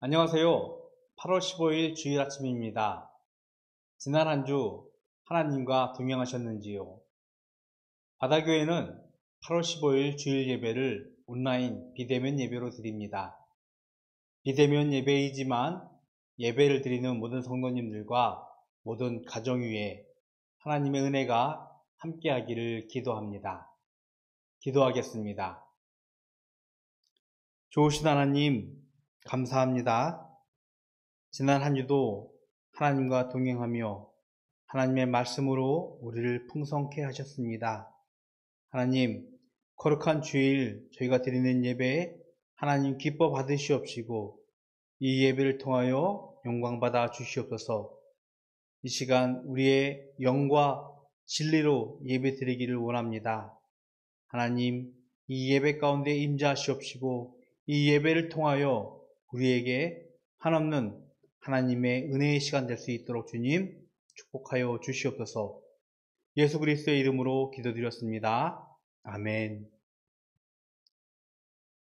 안녕하세요. 8월 15일 주일 아침입니다. 지난 한 주 하나님과 동행하셨는지요? 바다교회는 8월 15일 주일 예배를 온라인 비대면 예배로 드립니다. 비대면 예배이지만 예배를 드리는 모든 성도님들과 모든 가정 위에 하나님의 은혜가 함께하기를 기도합니다. 기도하겠습니다. 좋으신 하나님, 감사합니다. 지난 한 주도 하나님과 동행하며 하나님의 말씀으로 우리를 풍성케 하셨습니다. 하나님, 거룩한 주일 저희가 드리는 예배에 하나님 기뻐 받으시옵시고 이 예배를 통하여 영광받아 주시옵소서. 이 시간 우리의 영과 진리로 예배 드리기를 원합니다. 하나님, 이 예배 가운데 임재하시옵시고 이 예배를 통하여 우리에게 한없는 하나님의 은혜의 시간 될 수 있도록 주님 축복하여 주시옵소서. 예수 그리스도의 이름으로 기도드렸습니다. 아멘.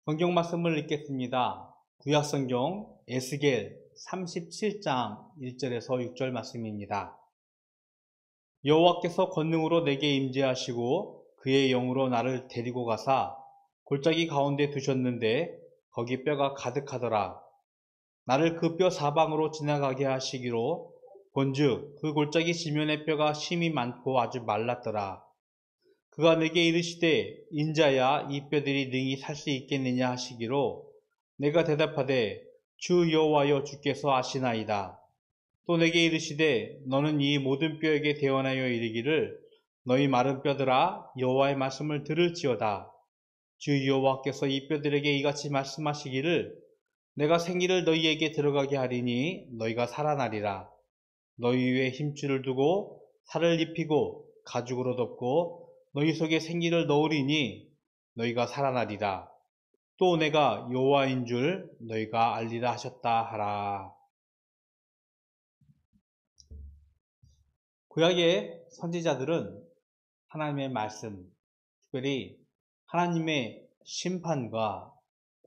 성경 말씀을 읽겠습니다. 구약성경 에스겔 37장 1절에서 6절 말씀입니다. 여호와께서 권능으로 내게 임재하시고 그의 영으로 나를 데리고 가사 골짜기 가운데 두셨는데 거기 뼈가 가득하더라. 나를 그 뼈 사방으로 지나가게 하시기로 본즉 그 골짜기 지면의 뼈가 심이 많고 아주 말랐더라. 그가 내게 이르시되 인자야 이 뼈들이 능히 살 수 있겠느냐 하시기로 내가 대답하되 주 여호와여 주께서 아시나이다. 또 내게 이르시되 너는 이 모든 뼈에게 대언하여 이르기를 너희 마른 뼈들아 여호와의 말씀을 들을지어다. 주 여호와께서 이 뼈들에게 이같이 말씀하시기를 내가 생기를 너희에게 들어가게 하리니 너희가 살아나리라. 너희 위에 힘줄을 두고 살을 입히고 가죽으로 덮고 너희 속에 생기를 넣으리니 너희가 살아나리라. 또 내가 여호와인 줄 너희가 알리라 하셨다 하라. 구약의 선지자들은 하나님의 말씀, 특별히 하나님의 심판과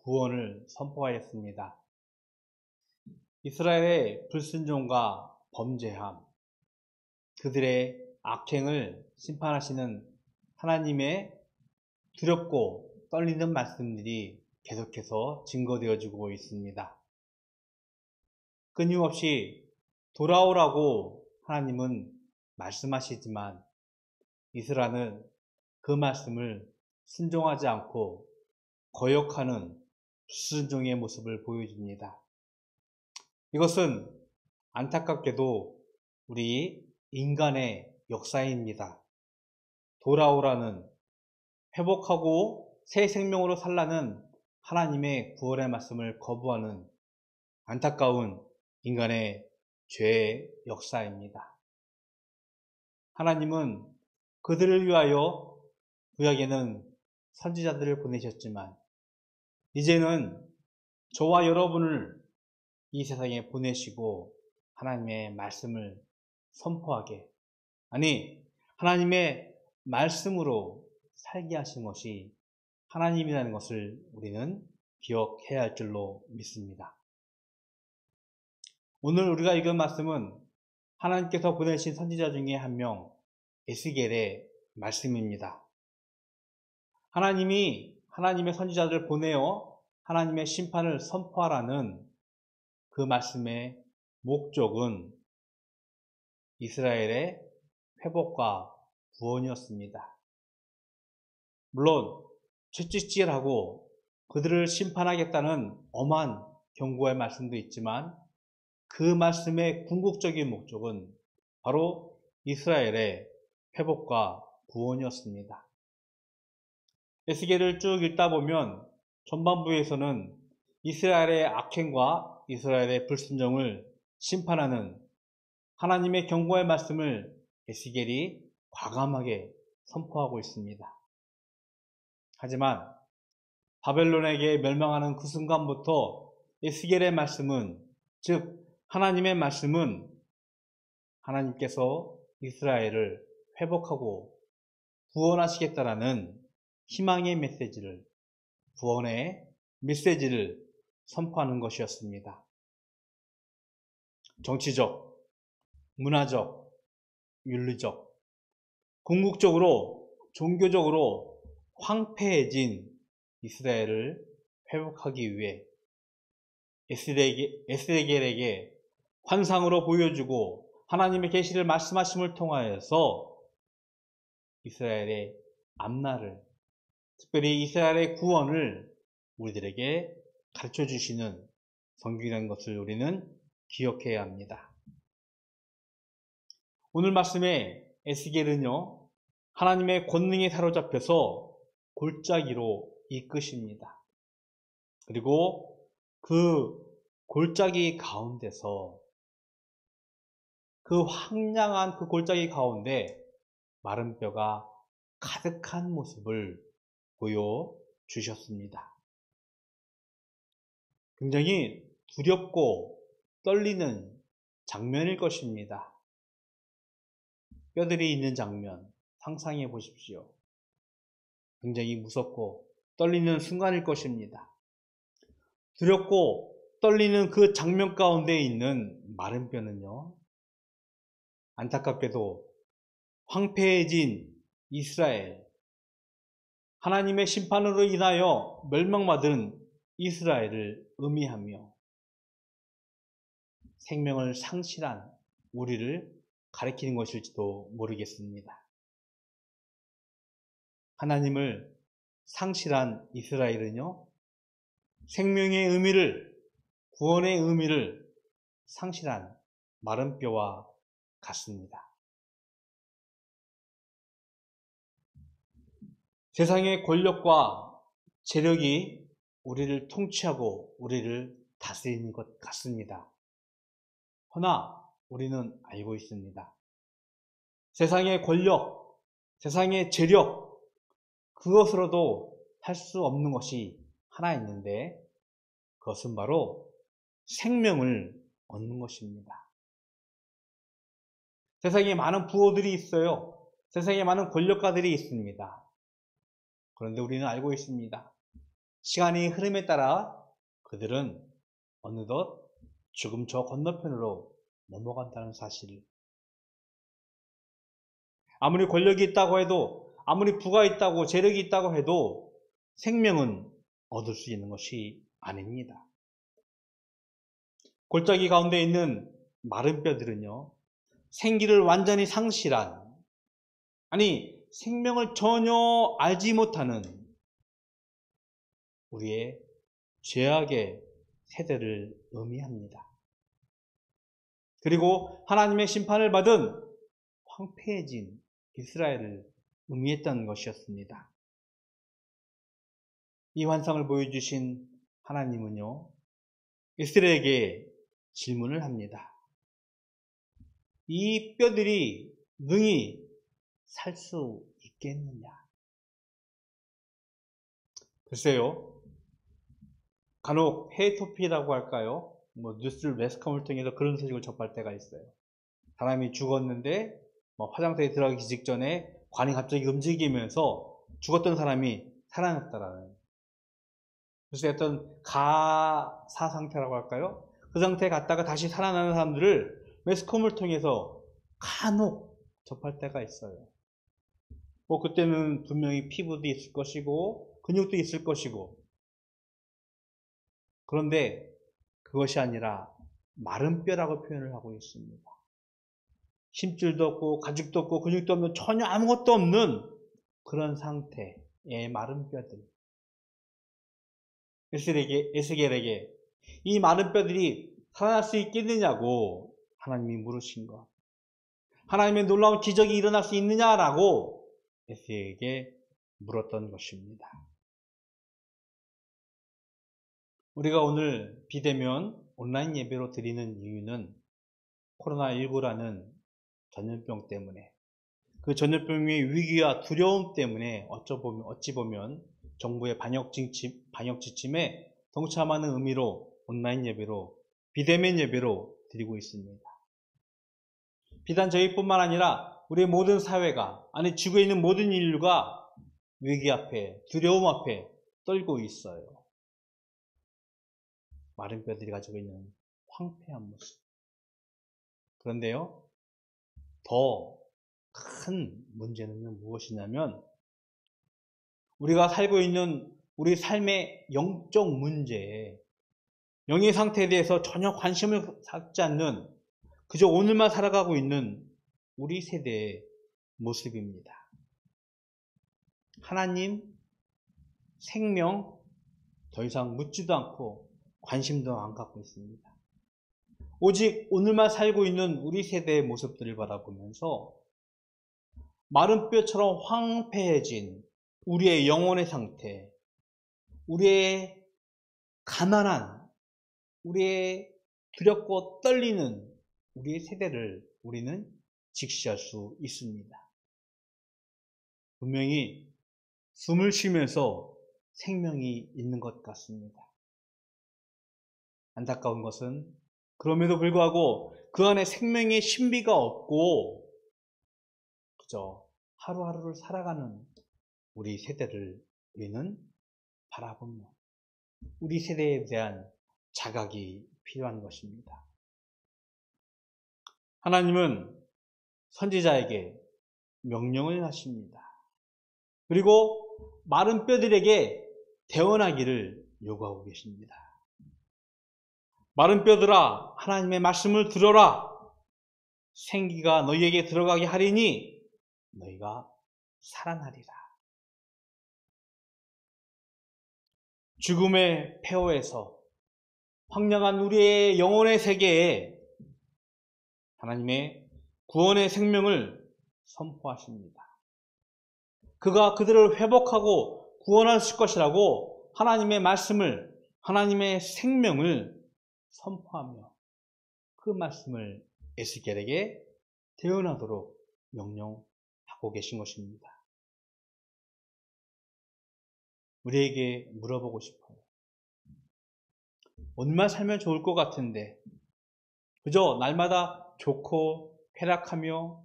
구원을 선포하였습니다. 이스라엘의 불순종과 범죄함, 그들의 악행을 심판하시는 하나님의 두렵고 떨리는 말씀들이 계속해서 증거되어지고 있습니다. 끊임없이 돌아오라고 하나님은 말씀하시지만 이스라엘은 그 말씀을 순종하지 않고 거역하는 불순종의 모습을 보여줍니다. 이것은 안타깝게도 우리 인간의 역사입니다. 돌아오라는, 회복하고 새 생명으로 살라는 하나님의 구원의 말씀을 거부하는 안타까운 인간의 죄의 역사입니다. 하나님은 그들을 위하여 구약에는 선지자들을 보내셨지만 이제는 저와 여러분을 이 세상에 보내시고 하나님의 말씀을 선포하게, 아니 하나님의 말씀으로 살게 하신 것이 하나님이라는 것을 우리는 기억해야 할 줄로 믿습니다. 오늘 우리가 읽은 말씀은 하나님께서 보내신 선지자 중에 한 명 에스겔의 말씀입니다. 하나님이 하나님의 선지자들을 보내어 하나님의 심판을 선포하라는 그 말씀의 목적은 이스라엘의 회복과 구원이었습니다. 물론 채찍질하고 그들을 심판하겠다는 엄한 경고의 말씀도 있지만 그 말씀의 궁극적인 목적은 바로 이스라엘의 회복과 구원이었습니다. 에스겔을 쭉 읽다 보면 전반부에서는 이스라엘의 악행과 이스라엘의 불순종을 심판하는 하나님의 경고의 말씀을 에스겔이 과감하게 선포하고 있습니다. 하지만 바벨론에게 멸망하는 그 순간부터 에스겔의 말씀은, 즉 하나님의 말씀은 하나님께서 이스라엘을 회복하고 구원하시겠다라는 희망의 메시지를, 구원의 메시지를 선포하는 것이었습니다. 정치적, 문화적, 윤리적, 궁극적으로, 종교적으로 황폐해진 이스라엘을 회복하기 위해 에스겔에게 환상으로 보여주고 하나님의 계시를 말씀하심을 통하여서 이스라엘의 앞날을, 특별히 이스라엘의 구원을 우리들에게 가르쳐 주시는 성경이라는 것을 우리는 기억해야 합니다. 오늘 말씀에 에스겔은요, 하나님의 권능에 사로잡혀서 골짜기로 이끄십니다. 그리고 그 골짜기 가운데서, 그 황량한 그 골짜기 가운데 마른 뼈가 가득한 모습을 보여주셨습니다. 굉장히 두렵고 떨리는 장면일 것입니다. 뼈들이 있는 장면 상상해 보십시오. 굉장히 무섭고 떨리는 순간일 것입니다. 두렵고 떨리는 그 장면 가운데 있는 마른 뼈는요, 안타깝게도 황폐해진 이스라엘, 하나님의 심판으로 인하여 멸망받은 이스라엘을 의미하며 생명을 상실한 우리를 가리키는 것일지도 모르겠습니다. 하나님을 상실한 이스라엘은요, 생명의 의미를, 구원의 의미를 상실한 마른 뼈와 같습니다. 세상의 권력과 재력이 우리를 통치하고 우리를 다스리는 것 같습니다. 허나 우리는 알고 있습니다. 세상의 권력, 세상의 재력, 그것으로도 할 수 없는 것이 하나 있는데, 그것은 바로 생명을 얻는 것입니다. 세상에 많은 부호들이 있어요. 세상에 많은 권력가들이 있습니다. 그런데 우리는 알고 있습니다. 시간의 흐름에 따라 그들은 어느덧 죽음 저 건너편으로 넘어간다는 사실을. 아무리 권력이 있다고 해도, 아무리 부가 있다고, 재력이 있다고 해도 생명은 얻을 수 있는 것이 아닙니다. 골짜기 가운데 있는 마른 뼈들은요, 생기를 완전히 상실한, 아니 생명을 전혀 알지 못하는 우리의 죄악의 세대를 의미합니다. 그리고 하나님의 심판을 받은 황폐해진 이스라엘을 의미했던 것이었습니다. 이 환상을 보여주신 하나님은요, 이스라엘에게 질문을 합니다. 이 뼈들이 능히 살 수 있겠느냐? 글쎄요, 간혹 헤이토피라고 할까요? 뉴스 매스컴을 통해서 그런 소식을 접할 때가 있어요. 사람이 죽었는데 화장실에 들어가기 직전에 관이 갑자기 움직이면서 죽었던 사람이 살아났다라는, 그래서 어떤 가사 상태라고 할까요? 그 상태에 갔다가 다시 살아나는 사람들을 매스컴을 통해서 간혹 접할 때가 있어요. 그때는 분명히 피부도 있을 것이고 근육도 있을 것이고, 그런데 그것이 아니라 마른 뼈라고 표현을 하고 있습니다. 힘줄도 없고 가죽도 없고 근육도 없는, 전혀 아무것도 없는 그런 상태의 마른 뼈들. 에스겔에게 이 마른 뼈들이 살아날 수 있겠느냐고 하나님이 물으신 것, 하나님의 놀라운 기적이 일어날 수 있느냐라고 에스겔에게 물었던 것입니다. 우리가 오늘 비대면 온라인 예배로 드리는 이유는 코로나19라는 전염병 때문에, 그 전염병의 위기와 두려움 때문에 어찌 보면 정부의 방역 지침에 동참하는 의미로 온라인 예배로, 비대면 예배로 드리고 있습니다. 비단 저희뿐만 아니라 우리 모든 사회가, 아니 지구에 있는 모든 인류가 위기 앞에, 두려움 앞에 떨고 있어요. 마른 뼈들이 가지고 있는 황폐한 모습. 그런데요, 더 큰 문제는 무엇이냐면 우리가 살고 있는 우리 삶의 영적 문제에, 영의 상태에 대해서 전혀 관심을 갖지 않는, 그저 오늘만 살아가고 있는 우리 세대의 모습입니다. 하나님, 생명 더 이상 묻지도 않고 관심도 안 갖고 있습니다. 오직 오늘만 살고 있는 우리 세대의 모습들을 바라보면서 마른 뼈처럼 황폐해진 우리의 영혼의 상태, 우리의 가난한, 우리의 두렵고 떨리는 우리의 세대를 우리는 직시할 수 있습니다. 분명히 숨을 쉬면서 생명이 있는 것 같습니다. 안타까운 것은 그럼에도 불구하고 그 안에 생명의 신비가 없고 그저 하루하루를 살아가는 우리 세대를 우리는 바라보며 우리 세대에 대한 자각이 필요한 것입니다. 하나님은 선지자에게 명령을 하십니다. 그리고 마른 뼈들에게 대언하기를 요구하고 계십니다. 마른 뼈들아, 하나님의 말씀을 들어라. 생기가 너희에게 들어가게 하리니 너희가 살아나리라. 죽음의 폐허에서 황량한 우리의 영혼의 세계에 하나님의 구원의 생명을 선포하십니다. 그가 그들을 회복하고 구원하실 것이라고 하나님의 말씀을, 하나님의 생명을 선포하며 그 말씀을 에스겔에게 대언하도록 명령하고 계신 것입니다. 우리에게 물어보고 싶어요. 오늘만 살면 좋을 것 같은데 그저 날마다 좋고 쾌락하며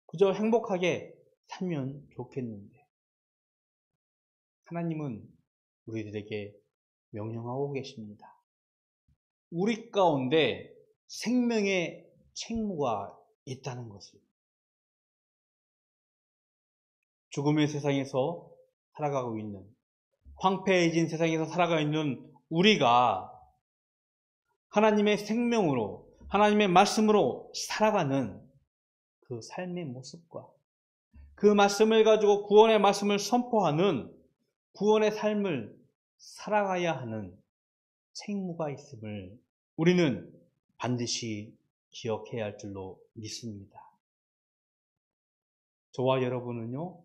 그저 행복하게 살면 좋겠는데 하나님은 우리들에게 명령하고 계십니다. 우리 가운데 생명의 책무가 있다는 것을. 죽음의 세상에서 살아가고 있는, 황폐해진 세상에서 살아가고 있는 우리가 하나님의 생명으로, 하나님의 말씀으로 살아가는 그 삶의 모습과 그 말씀을 가지고 구원의 말씀을 선포하는 구원의 삶을 살아가야 하는 책무가 있음을 우리는 반드시 기억해야 할 줄로 믿습니다. 저와 여러분은요,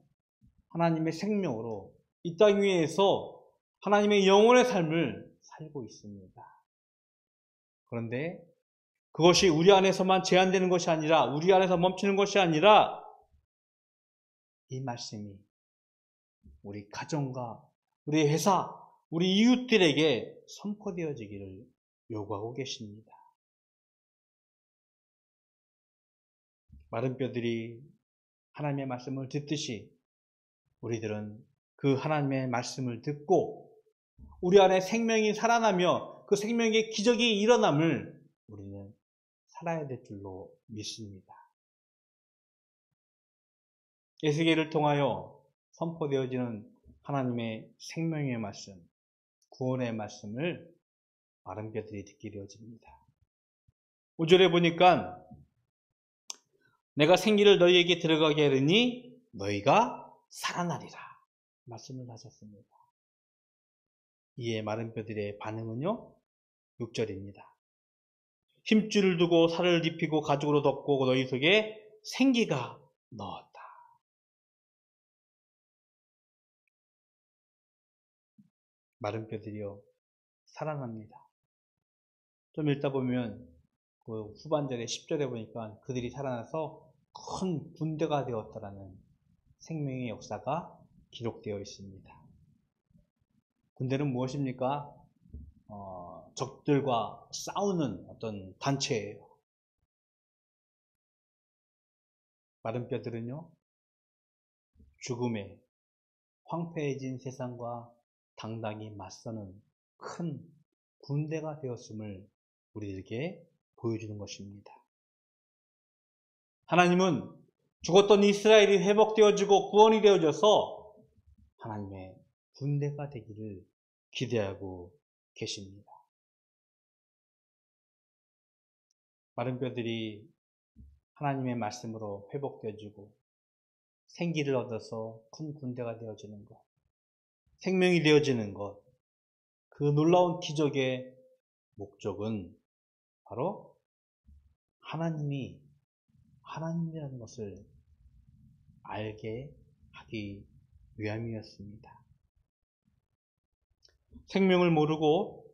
하나님의 생명으로 이 땅 위에서 하나님의 영혼의 삶을 살고 있습니다. 그런데 그것이 우리 안에서만 제한되는 것이 아니라, 우리 안에서 멈추는 것이 아니라 이 말씀이 우리 가정과 우리 회사, 우리 이웃들에게 선포되어지기를 요구하고 계십니다. 마른 뼈들이 하나님의 말씀을 듣듯이 우리들은 그 하나님의 말씀을 듣고 우리 안에 생명이 살아나며 그 생명의 기적이 일어남을 우리는 살아야 될 줄로 믿습니다. 에스겔을 통하여 선포되어지는 하나님의 생명의 말씀, 구원의 말씀을 마른 뼈들이 듣게 되어집니다. 5절에 보니까 내가 생기를 너희에게 들어가게 하리니 너희가 살아나리라 말씀을 하셨습니다. 이에 마른 뼈들의 반응은요, 6절입니다. 힘줄을 두고 살을 입히고 가죽으로 덮고 너희 속에 생기가 넣었다. 마른 뼈들이요 살아납니다. 좀 읽다 보면 그 후반절에 10절에 보니까 그들이 살아나서 큰 군대가 되었다라는 생명의 역사가 기록되어 있습니다. 군대는 무엇입니까? 적들과 싸우는 어떤 단체예요. 마른 뼈들은요, 죽음의 황폐해진 세상과 당당히 맞서는 큰 군대가 되었음을 우리들에게 보여주는 것입니다. 하나님은 죽었던 이스라엘이 회복되어지고 구원이 되어져서 하나님의 군대가 되기를 기대하고 계십니다. 마른 뼈들이 하나님의 말씀으로 회복되어지고 생기를 얻어서 큰 군대가 되어지는 것, 생명이 되어지는 것, 그 놀라운 기적의 목적은 바로 하나님이 하나님이라는 것을 알게 하기 위함이었습니다. 생명을 모르고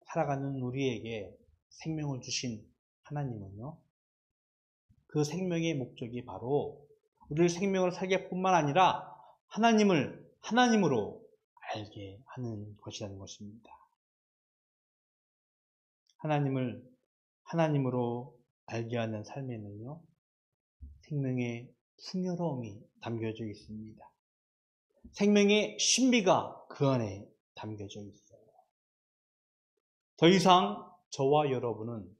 살아가는 우리에게 생명을 주신 하나님은요, 그 생명의 목적이 바로 우리를 생명을 살게 할 뿐만 아니라 하나님을 하나님으로 알게 하는 것이라는 것입니다. 하나님을 하나님으로 알게 하는 삶에는요, 생명의 풍요로움이 담겨져 있습니다. 생명의 신비가 그 안에 담겨져 있어요. 더 이상 저와 여러분은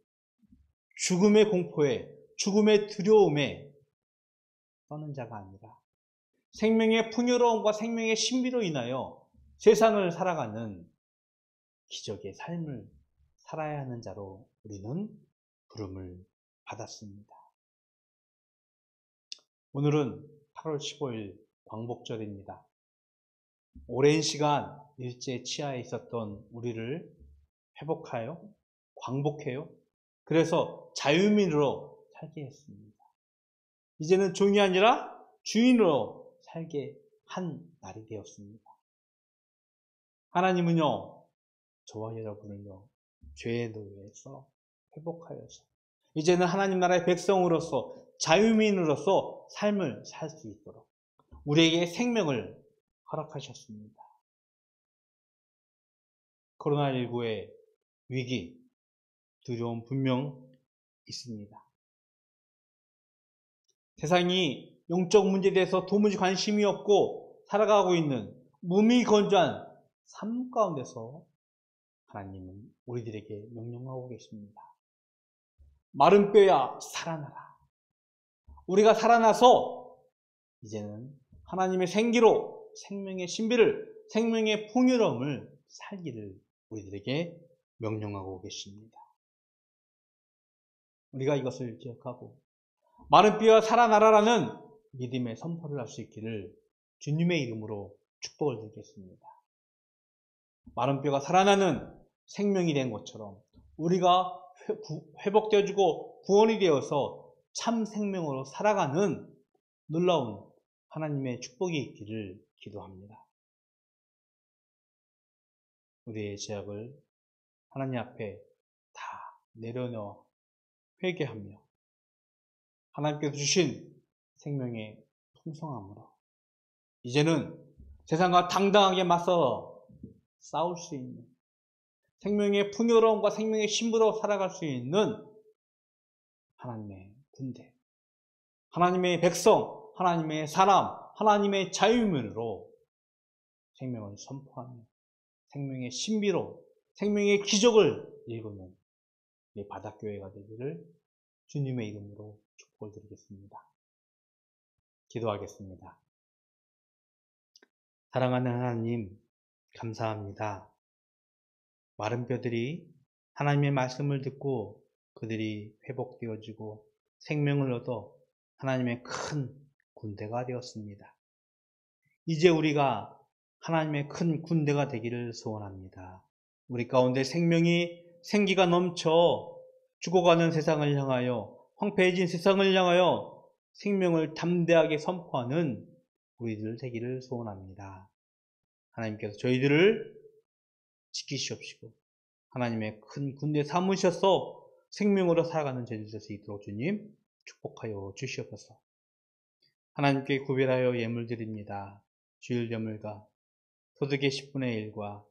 죽음의 공포에, 죽음의 두려움에 떠는 자가 아니라 생명의 풍요로움과 생명의 신비로 인하여 세상을 살아가는 기적의 삶을 살아야 하는 자로 우리는 부름을 받았습니다. 오늘은 8월 15일 광복절입니다. 오랜 시간 일제 치하에 있었던 우리를 회복하여 광복해요. 그래서 자유민으로 살게 했습니다. 이제는 종이 아니라 주인으로 살게 한 날이 되었습니다. 하나님은요, 저와 여러분을요, 죄의 노예에서 회복하여서 이제는 하나님 나라의 백성으로서 자유민으로서 삶을 살 수 있도록 우리에게 생명을 허락하셨습니다. 코로나19의 위기, 두려움 분명 있습니다. 세상이 영적 문제에 대해서 도무지 관심이 없고 살아가고 있는 무미건조한 삶 가운데서 하나님은 우리들에게 명령하고 계십니다. 마른 뼈야 살아나라. 우리가 살아나서 이제는 하나님의 생기로 생명의 신비를, 생명의 풍요로움을 살기를 우리들에게 명령하고 계십니다. 우리가 이것을 기억하고 마른 뼈야 살아나라라는 믿음의 선포를 할 수 있기를 주님의 이름으로 축복을 드리겠습니다. 마른 뼈가 살아나는 생명이 된 것처럼 우리가 회복되어지고 구원이 되어서 참 생명으로 살아가는 놀라운 하나님의 축복이 있기를 기도합니다. 우리의 죄악을 하나님 앞에 다 내려놓아 회개하며 하나님께서 주신 생명의 풍성함으로 이제는 세상과 당당하게 맞서 싸울 수 있는 생명의 풍요로움과 생명의 신부로 살아갈 수 있는 하나님의 군대, 하나님의 백성, 하나님의 사람, 하나님의 자유민으로 생명을 선포하며 생명의 신비로 생명의 기적을 일구는 이 바닷교회가 되기를 주님의 이름으로 축복을 드리겠습니다. 기도하겠습니다. 사랑하는 하나님, 감사합니다. 마른 뼈들이 하나님의 말씀을 듣고 그들이 회복되어지고 생명을 얻어 하나님의 큰 군대가 되었습니다. 이제 우리가 하나님의 큰 군대가 되기를 소원합니다. 우리 가운데 생명이 생기가 넘쳐 죽어가는 세상을 향하여 황폐해진 세상을 향하여 생명을 담대하게 선포하는 우리들 되기를 소원합니다. 하나님께서 저희들을 지키시옵시고 하나님의 큰 군대 삼으셔서 생명으로 살아가는 저희들 될 수 있도록 주님 축복하여 주시옵소서. 하나님께 구별하여 예물 드립니다. 주일 예물과 소득의 10분의 1과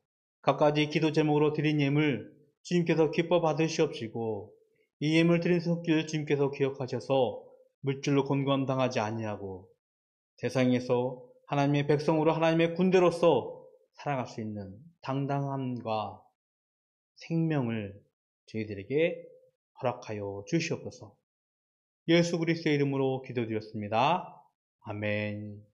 각가지 기도 제목으로 드린 예물 주님께서 기뻐 받으시옵시고 이 예물 드린 손길 주님께서 기억하셔서 물질로 곤고함당하지 아니하고 세상에서 하나님의 백성으로 하나님의 군대로서 살아갈 수 있는 당당함과 생명을 저희들에게 허락하여 주시옵소서. 예수 그리스도의 이름으로 기도드렸습니다. 아멘.